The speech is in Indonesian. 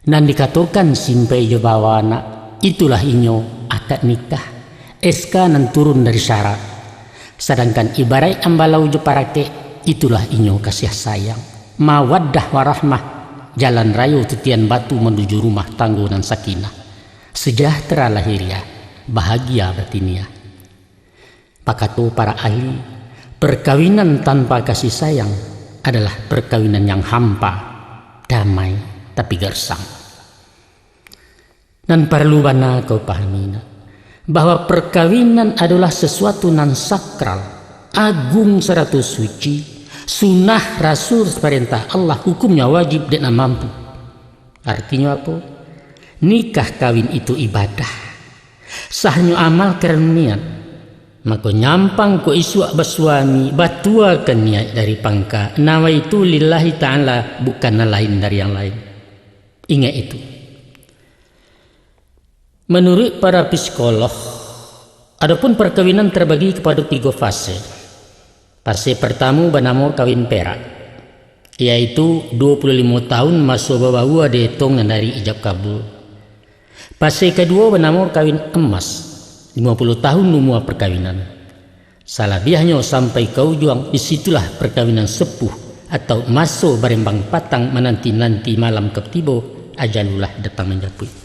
Nan dikatakan simpai jo bawana, itulah inyo akad nikah. SK nan turun dari syarat. Sedangkan ibarat ambalau jo parake, itulah inyo kasih sayang. Mawaddah warahmah, jalan raya titian batu menuju rumah tangguh dan sakinah. Sejahtera lahiriah, bahagia batiniah. Pakatu para ahli, perkawinan tanpa kasih sayang adalah perkawinan yang hampa, damai, tapi gersang. Dan perlu bana kau pahami bahwa perkawinan adalah sesuatu nan sakral, agung seratu suci, sunnah rasul perintah Allah, hukumnya wajib dan mampu. Artinya apa? Nikah kawin itu ibadah, sahnya amal karena niat. Maka nyampang ko iswa bersuami batua kan niat dari pangka nawaitu lillahi ta'ala, bukan lain dari yang lain. Ingat itu. Menurut para psikolog, adapun perkawinan terbagi kepada 3 fase. Fase pertama bernama kawin perak, yaitu 25 tahun masuk bawa dihitung dari ijab kabul. Fase kedua bernama kawin emas, 50 tahun umur perkawinan. Salabiahnya sampai ke ujung, disitulah perkawinan sepuh atau masuk barembang patang menanti-nanti malam ketibo ajalulah datang menjemput.